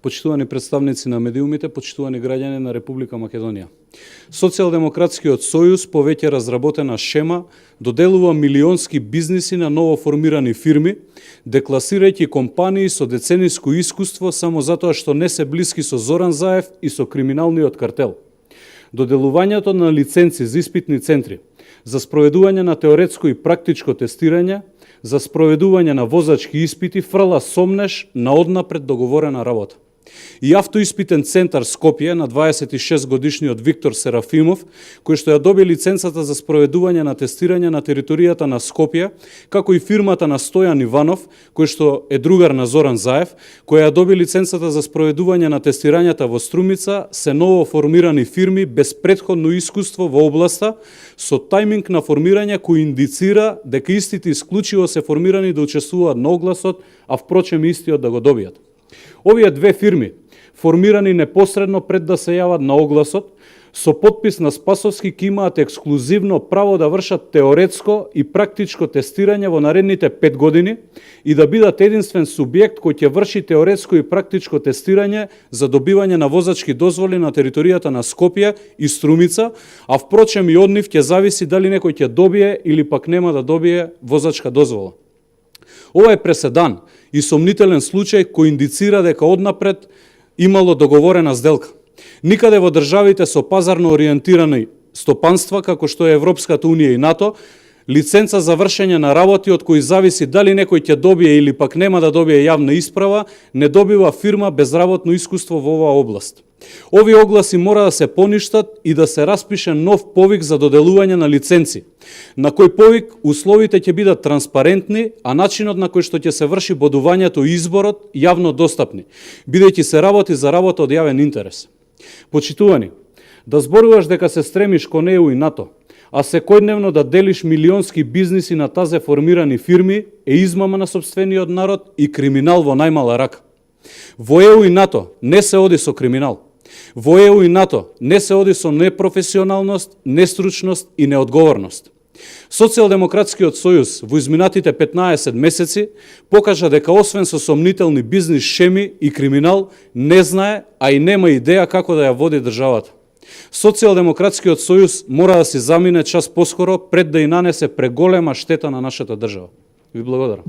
почитувани представници на медиумите, почитувани граѓани на Република Македонија. Социјалдемократскиот сојуз по веќе разработена шема доделува милионски бизниси на новоформирани фирми, декласирајќи компании со децениско искуство само затоа што не се блиски со Зоран Заев и со криминалниот картел. Доделувањето на лиценци за испитни центри, за спроведување на теоретско и практичко тестирање, за спроведување на возачки испити фрла сомнеш на однапред договорена работа. И автоиспитен центар Скопје на 26 годишниот Виктор Серафимов, кој што ја доби лиценцата за спроведување на тестирање на територијата на Скопје, како и фирмата на Стојан Иванов, кој што е другар на Зоран Заев, која ја доби лиценцата за спроведување на тестирањата во Струмица, се ново формирани фирми без претходно искуство во областа, со тајминг на формирање кој индицира дека истите исклучиво се формирани да учествуваат на огласот, а впрочем истиот да го добијат. Овие две фирми, формирани непосредно пред да се јават на огласот, со подпис на Спасовски ќе имаат ексклузивно право да вршат теоретско и практичко тестирање во наредните 5 години и да бидат единствен субјект кој ќе врши теоретско и практичко тестирање за добивање на возачки дозволи на територијата на Скопје и Струмица, а впрочем и од нив ќе зависи дали некој ќе добие или пак нема да добие возачка дозвола. Ова е преседан и сомнителен случај кој индицира дека однапред имало договорена сделка. Никаде во државите со пазарно ориентирани стопанства, како што е Европската Унија и НАТО, лиценца за вршење на работи од кои зависи дали некој ќе добие или пак нема да добие јавна исправа, не добива фирма без работно искуство во оваа област. Овие огласи мора да се поништат и да се распише нов повик за доделување на лиценци, на кој повик условите ќе бидат транспарентни, а начинот на кој што ќе се врши бодувањето и изборот јавно достапни, бидејќи се работи за работа од јавен интерес. Почитувани, да зборуваш дека се стремиш кон ЕУ и НАТО, а секојдневно да делиш милионски бизниси на тазе формирани фирми е измама на сопствениот народ и криминал во најмала рака. Во ЕУ и НАТО не се оди со криминал. Во ЕУ и НАТО не се оди со непрофесионалност, нестручност и неодговорност. Социјалдемократскиот сојуз во изминатите 15 месеци покажа дека освен со сомнителни бизнис шеми и криминал не знае, а и нема идеја како да ја води државата. Социјалдемократскиот сојуз мора да си замине час поскоро пред да и нанесе преголема штета на нашата држава. Ви благодарам.